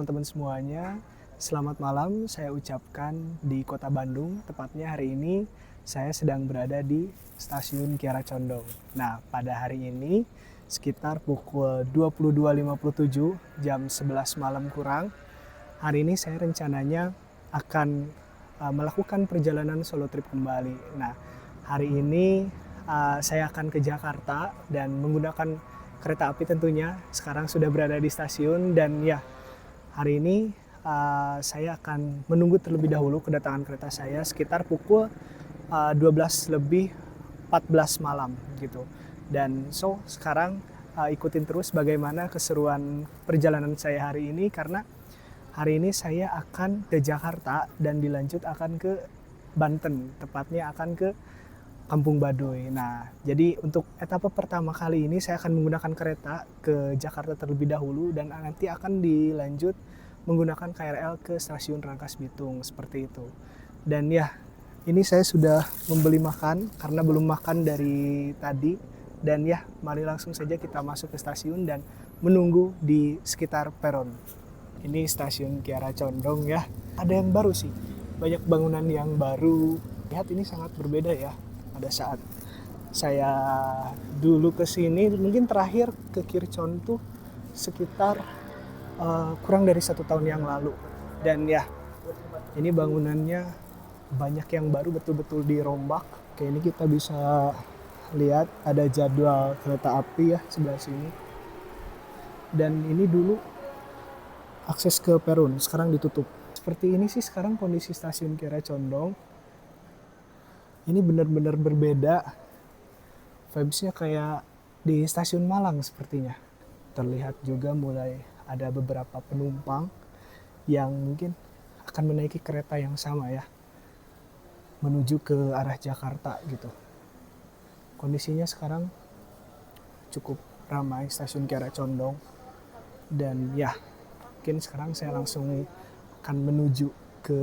teman-teman semuanya. Selamat malam saya ucapkan di Kota Bandung. Tepatnya hari ini saya sedang berada di Stasiun Kiara Condong. Nah, pada hari ini sekitar pukul 22.57 jam 11 malam kurang. Hari ini saya rencananya akan melakukan perjalanan solo trip kembali. Nah, hari ini saya akan ke Jakarta dan menggunakan kereta api tentunya. Sekarang sudah berada di stasiun dan ya, hari ini saya akan menunggu terlebih dahulu kedatangan kereta saya sekitar pukul 12 lebih 14 malam gitu. Dan sekarang ikutin terus bagaimana keseruan perjalanan saya hari ini, karena hari ini saya akan ke Jakarta dan dilanjut akan ke Banten, tepatnya akan ke Kampung Baduy. Nah, jadi untuk etapa pertama kali ini saya akan menggunakan kereta ke Jakarta terlebih dahulu dan nanti akan dilanjut menggunakan KRL ke stasiun Rangkas Bitung, seperti itu. Dan ya, ini saya sudah membeli makan karena belum makan dari tadi. Dan ya, mari langsung saja kita masuk ke stasiun dan menunggu di sekitar peron. Ini stasiun Kiara Condong ya. Ada yang baru sih, banyak bangunan yang baru. Lihat, ini sangat berbeda ya. Pada saat saya dulu ke sini, mungkin terakhir ke Kircon tuh sekitar kurang dari 1 tahun yang lalu. Dan ya, ini bangunannya banyak yang baru, betul-betul dirombak. Oke, ini kita bisa lihat ada jadwal kereta api ya sebelah sini. Dan ini dulu akses ke peron, sekarang ditutup. Seperti ini sih sekarang kondisi stasiun Kiara Condong. Ini benar-benar berbeda. Vibes-nya kayak di stasiun Malang sepertinya. Terlihat juga mulai ada beberapa penumpang yang mungkin akan menaiki kereta yang sama ya, menuju ke arah Jakarta gitu. Kondisinya sekarang cukup ramai stasiun Kiara Condong. Dan ya, mungkin sekarang saya langsung akan menuju ke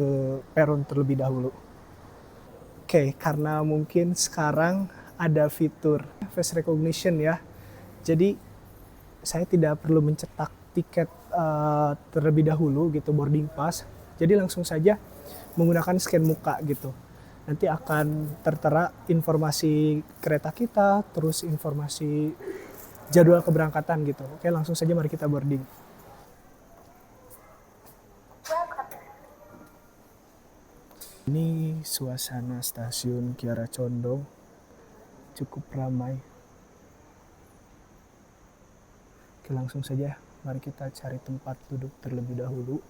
peron terlebih dahulu. Oke, karena mungkin sekarang ada fitur face recognition ya. Jadi saya tidak perlu mencetak tiket terlebih dahulu gitu, boarding pass. Jadi langsung saja menggunakan scan muka gitu. Nanti akan tertera informasi kereta kita, terus informasi jadwal keberangkatan gitu. Oke, langsung saja mari kita boarding. Ini suasana stasiun Kiara Condong, cukup ramai. Oke, langsung saja mari kita cari tempat duduk terlebih dahulu.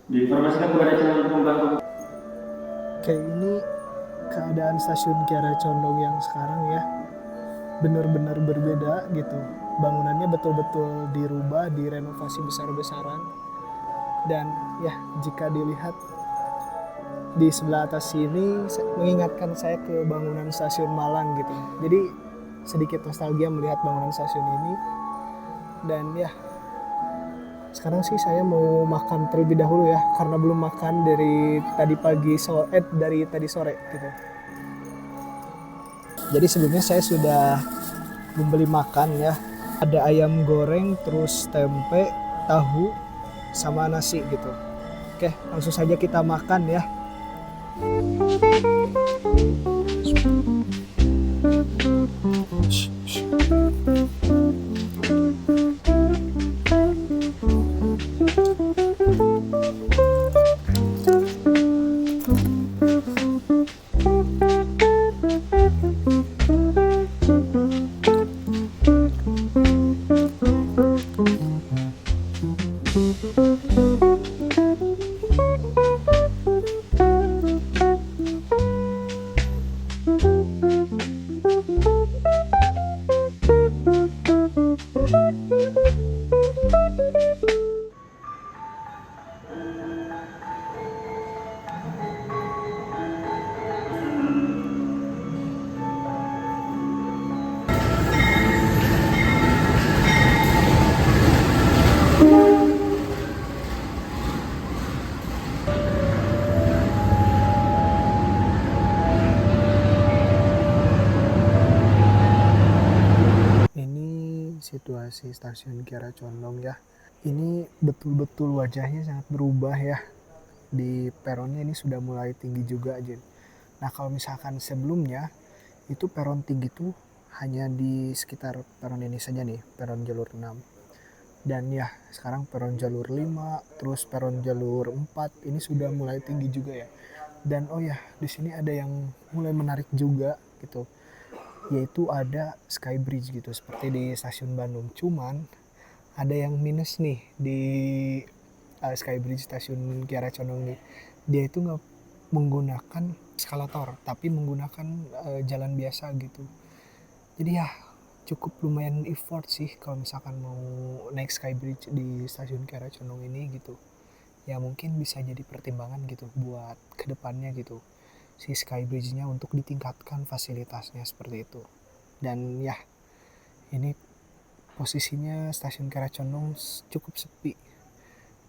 Diinformasikan kepada calon pembantu. Oke, ini keadaan stasiun Kiara Condong yang sekarang ya, benar-benar berbeda gitu. Bangunannya betul-betul dirubah, direnovasi besar-besaran. Dan ya, jika dilihat di sebelah atas sini mengingatkan saya ke bangunan stasiun Malang gitu. Jadi sedikit nostalgia melihat bangunan stasiun ini. Dan ya, sekarang sih saya mau makan terlebih dahulu ya, karena belum makan dari tadi sore gitu. Jadi sebelumnya saya sudah membeli makan ya. Ada ayam goreng, terus tempe, tahu, sama nasi gitu. Oke, langsung saja kita makan ya. situasi stasiun Kiara Condong ya. Ini betul-betul wajahnya sangat berubah ya. Di peronnya ini sudah mulai tinggi juga aja. Nah kalau misalkan sebelumnya itu peron tinggi tuh hanya di sekitar peron ini saja nih, peron jalur 6. Dan ya sekarang peron jalur 5, terus peron jalur 4 ini sudah mulai tinggi juga ya. Dan oh ya, di sini ada yang mulai menarik juga gitu, yaitu ada skybridge gitu seperti di stasiun Bandung. Cuman ada yang minus nih di skybridge stasiun Kiara Condong nih. Dia itu nggak menggunakan eskalator, tapi menggunakan jalan biasa gitu. Jadi ya cukup lumayan effort sih kalau misalkan mau naik skybridge di stasiun Kiara Condong ini gitu. Ya mungkin bisa jadi pertimbangan gitu buat kedepannya gitu, si skybridge-nya untuk ditingkatkan fasilitasnya seperti itu. Dan ya ini posisinya stasiun Kiara Condong cukup sepi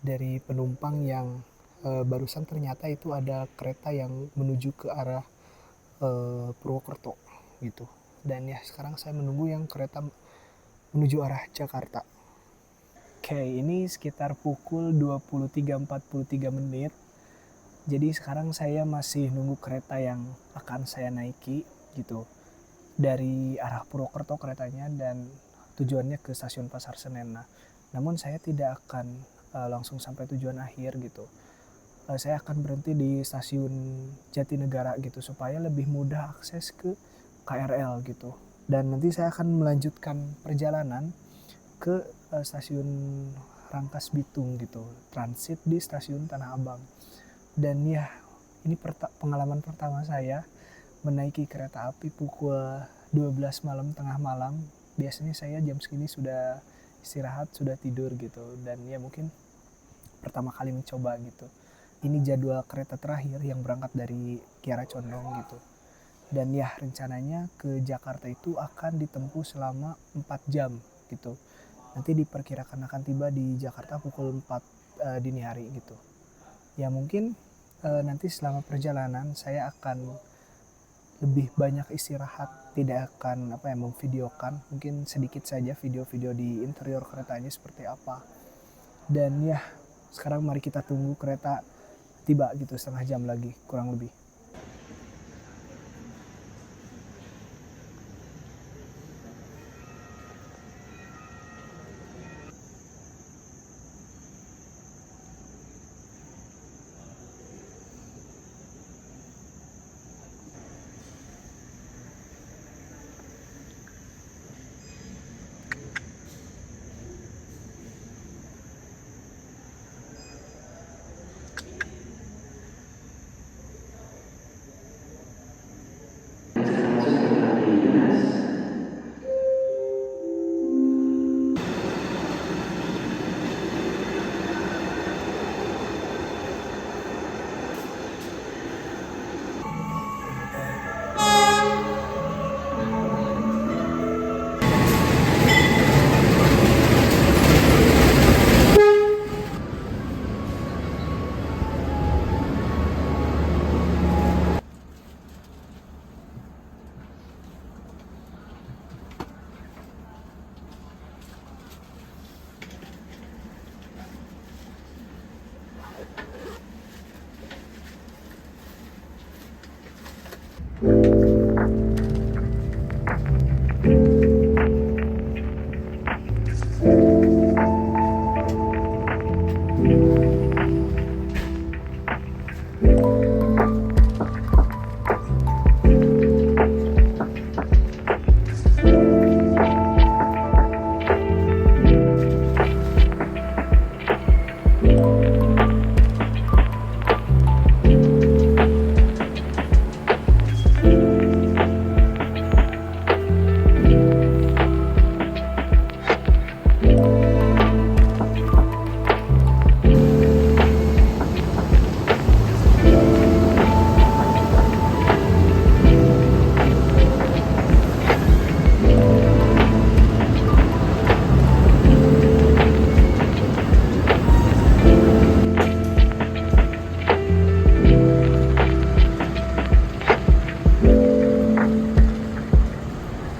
dari penumpang yang barusan ternyata itu ada kereta yang menuju ke arah Purwokerto gitu. Dan ya sekarang saya menunggu yang kereta menuju arah Jakarta. Oke, ini sekitar pukul 23.43 menit. Jadi sekarang saya masih nunggu kereta yang akan saya naiki gitu. Dari arah Purwokerto keretanya dan tujuannya ke stasiun Pasar Senen. Nah, namun saya tidak akan langsung sampai tujuan akhir gitu. Saya akan berhenti di stasiun Jatinegara gitu supaya lebih mudah akses ke KRL gitu. Dan nanti saya akan melanjutkan perjalanan ke stasiun Rangkas Bitung gitu, transit di stasiun Tanah Abang. Dan ya, ini pengalaman pertama saya menaiki kereta api pukul 12 malam, tengah malam. Biasanya saya jam segini sudah istirahat, sudah tidur gitu. Dan ya mungkin pertama kali mencoba gitu. Ini jadwal kereta terakhir yang berangkat dari Kiara Condong gitu. Dan ya rencananya ke Jakarta itu akan ditempuh selama 4 jam gitu. Nanti diperkirakan akan tiba di Jakarta pukul 4 dini hari gitu. Ya mungkin nanti selama perjalanan saya akan lebih banyak istirahat, tidak akan memvideokan, mungkin sedikit saja video-video di interior keretanya seperti apa. Dan ya sekarang mari kita tunggu kereta tiba gitu, setengah jam lagi kurang lebih.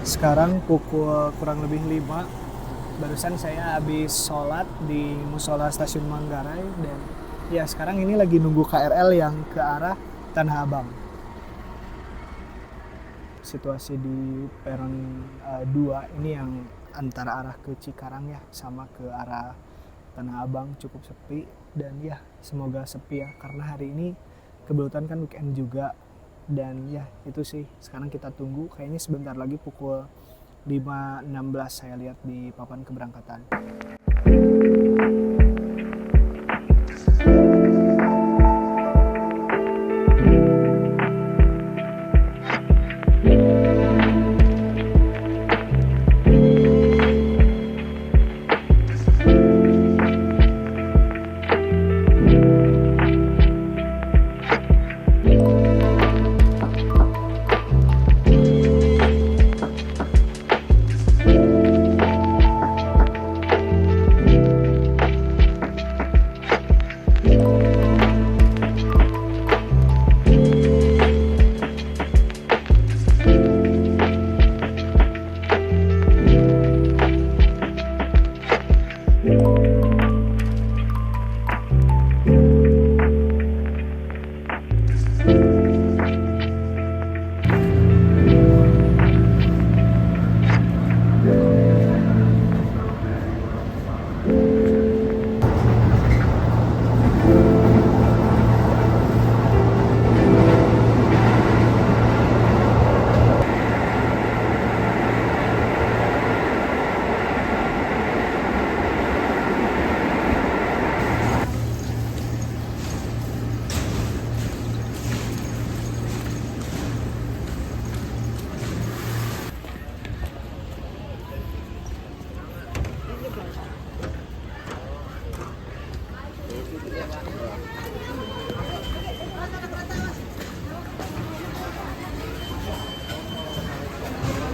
Sekarang pukul kurang lebih 5 Barusan saya habis sholat di musola stasiun Manggarai dan ya sekarang ini lagi nunggu KRL yang ke arah Tanah Abang. Situasi di peron 2 ini yang antara arah ke Cikarang ya sama ke arah Tanah Abang cukup sepi dan ya semoga sepi ya karena hari ini kebetulan kan weekend juga dan ya itu sih sekarang kita tunggu kayaknya sebentar lagi pukul 5.16 saya lihat di papan keberangkatan.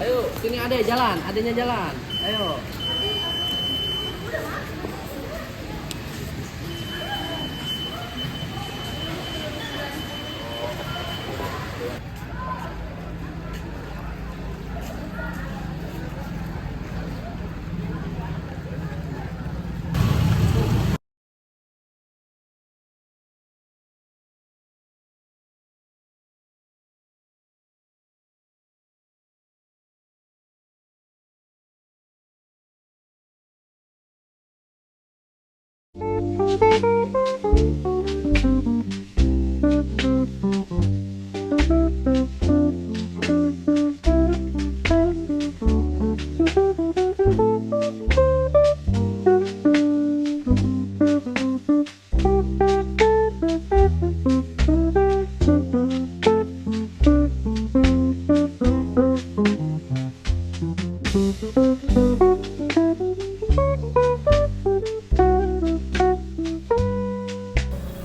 Ayo, sini ada jalan, adanya jalan. Ayo.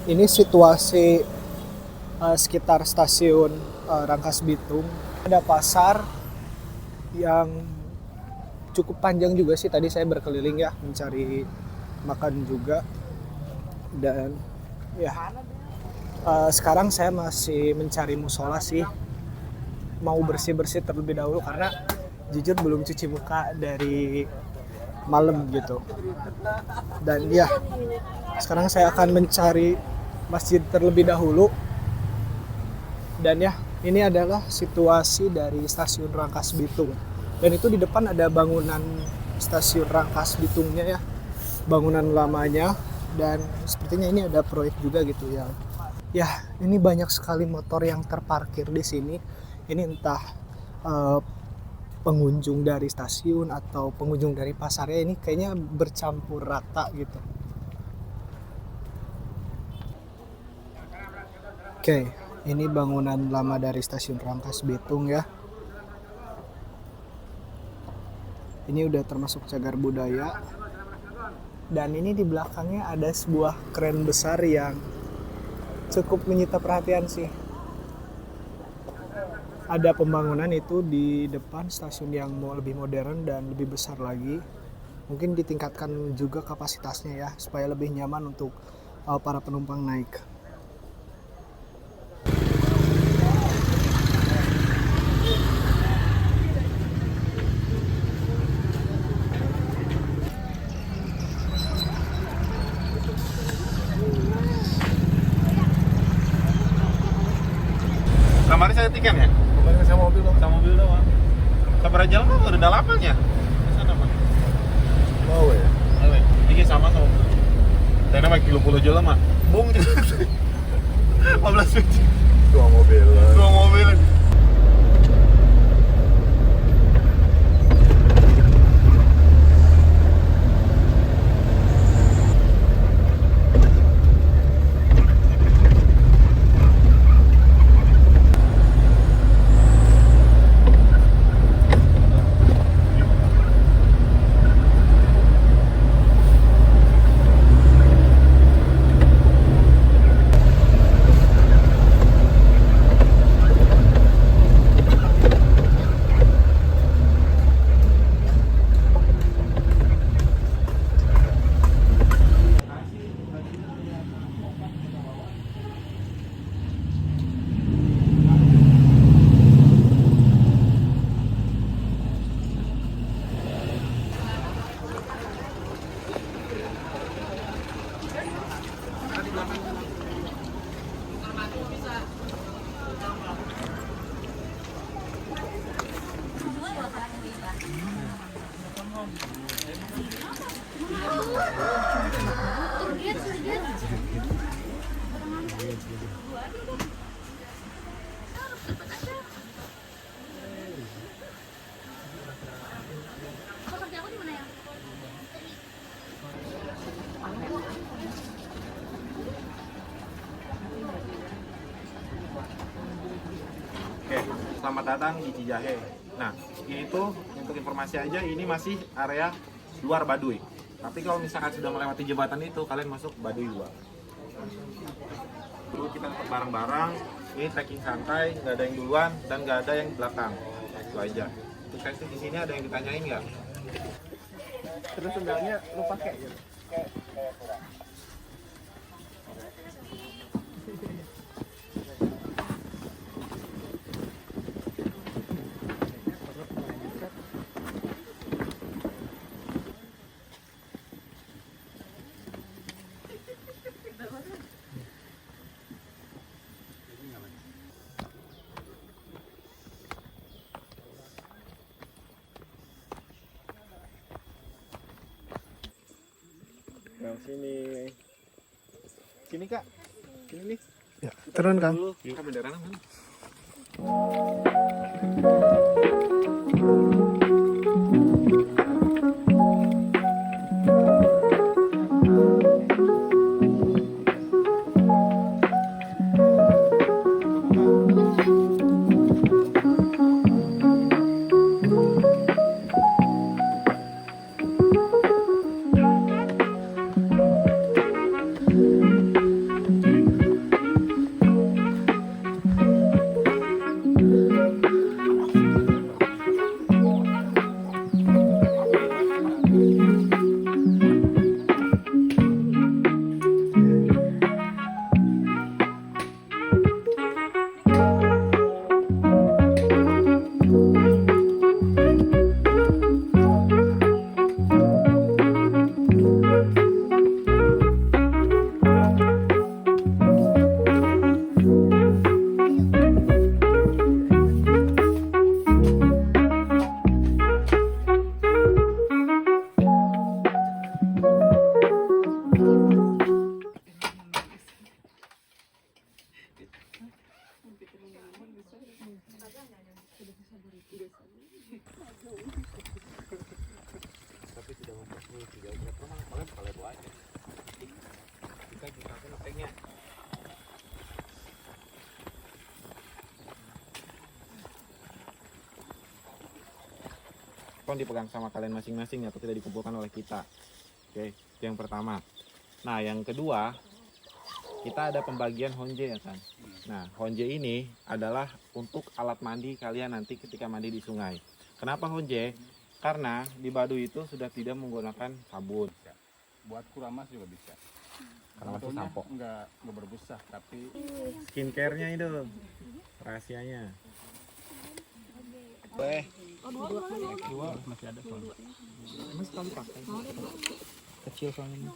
Ini situasi sekitar stasiun Rangkas Bitung. Ada pasar yang cukup panjang juga sih. Tadi saya berkeliling ya mencari makan juga. Dan ya sekarang saya masih mencari musola sih. Mau bersih-bersih terlebih dahulu karena jujur belum cuci muka dari malam gitu. Dan ya sekarang saya akan mencari masjid terlebih dahulu. Dan ya ini adalah situasi dari stasiun Rangkas Bitung. Dan itu di depan ada bangunan stasiun Rangkas Bitungnya ya, bangunan lamanya. Dan sepertinya ini ada proyek juga gitu ya. Ya ini banyak sekali motor yang terparkir di sini. Ini entah pengunjung dari stasiun atau pengunjung dari pasarnya, ini kayaknya bercampur rata gitu. Oke, ini bangunan lama dari stasiun Rangkas Bitung ya. Ini udah termasuk cagar budaya. Dan ini di belakangnya ada sebuah kren besar yang cukup menyita perhatian sih. Ada pembangunan itu di depan stasiun yang mau lebih modern dan lebih besar lagi. Mungkin ditingkatkan juga kapasitasnya ya, supaya lebih nyaman untuk para penumpang naik. Kemarin saya tiket ya? Kemarin sama mobil dong. Sama mobil doang. Sabar aja mah udah dalamannya. Di sana mah. Oh ya. Oke, ini sama sama. Tena mah 30 aja lah mah. Bung juga. 15 suci. Dua mobil. Dua mobil. Oke, selamat datang di Cijahe. Nah, ini tuh untuk informasi aja, ini masih area luar Baduy. Tapi kalau misalkan sudah melewati jembatan itu, kalian masuk Baduy 2. Dulu kita dapat barang-barang, ini trekking santai, nggak ada yang duluan dan nggak ada yang belakang. Itu aja. Terus saya di sini ada yang ditanyain nggak? Terus sendalnya lu pakai gitu. Nah, sini Kak, sini nih. Ya, turun Kang. Kak, benderana mana? Tapi tidak mempersulit, tidak berat, memang kalian boleh bawa aja. Kita gunakan notengnya. Pohon dipegang sama kalian masing-masing atau tidak dikumpulkan oleh kita. Oke, itu yang pertama. Nah, yang kedua, kita ada pembagian honje ya kan. Nah, honje ini adalah untuk alat mandi kalian nanti ketika mandi di sungai. Kenapa honje? Karena di Baduy itu sudah tidak menggunakan sabun. Buat kuramas juga bisa. Karena masih sampo. Enggak berbusah, tapi Skincare-nya itu rahasianya. dua masih ada soalnya. Emang sekali pakai. Kecil soalnya.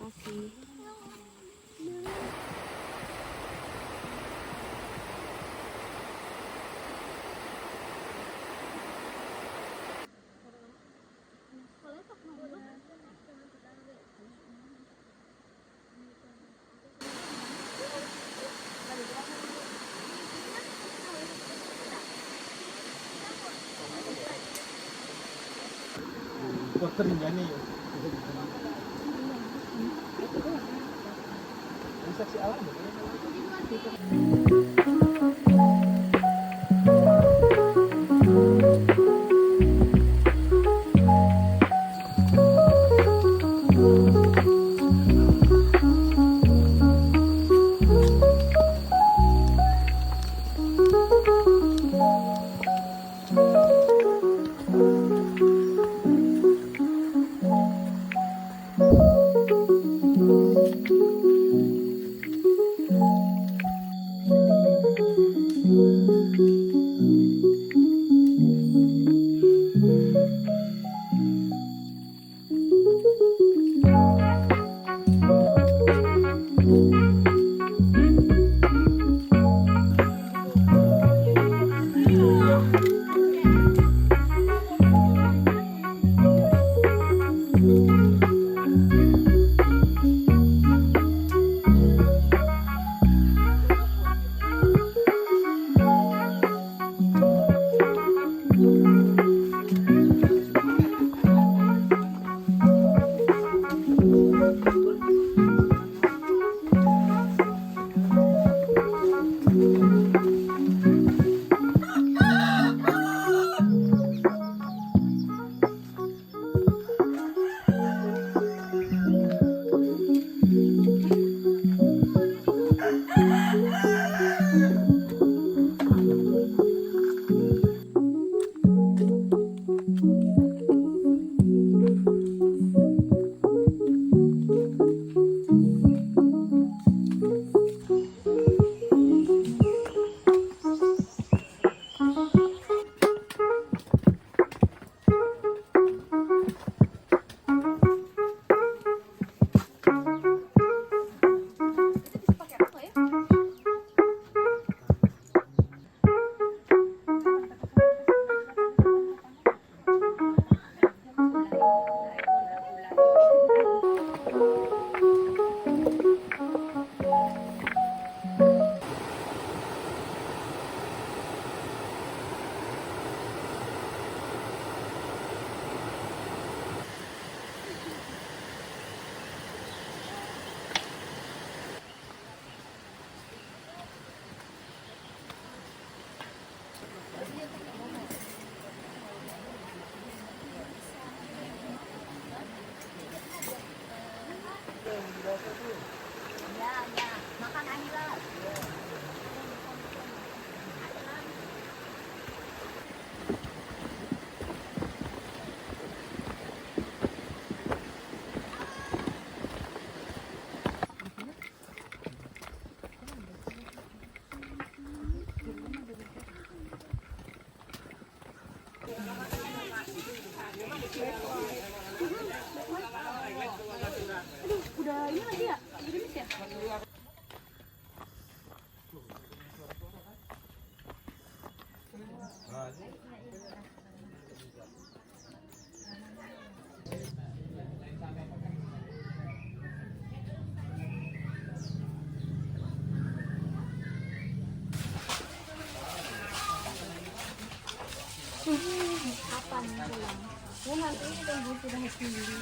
Kapan pulang? Ya nanti tunggu sudah sendiri.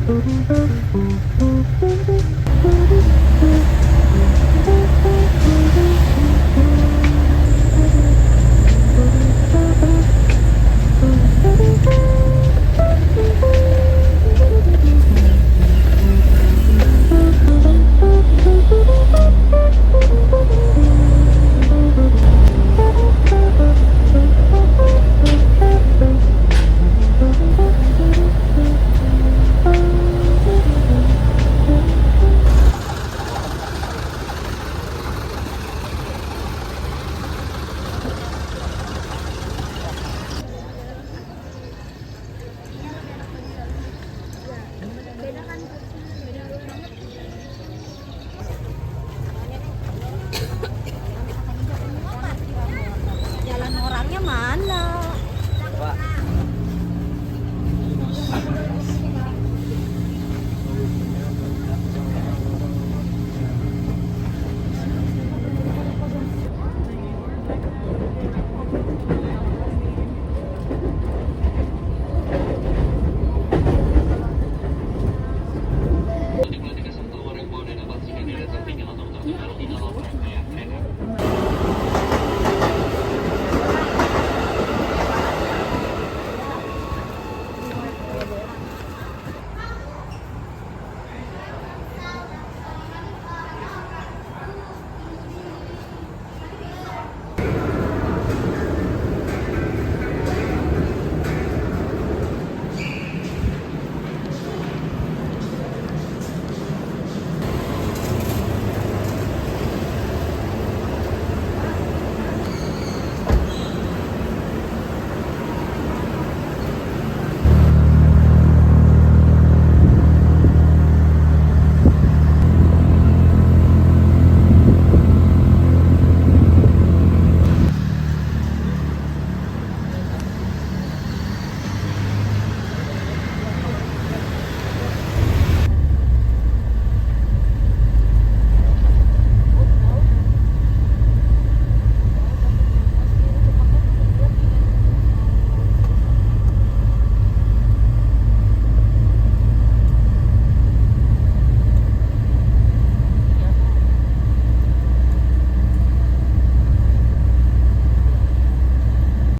Thank you.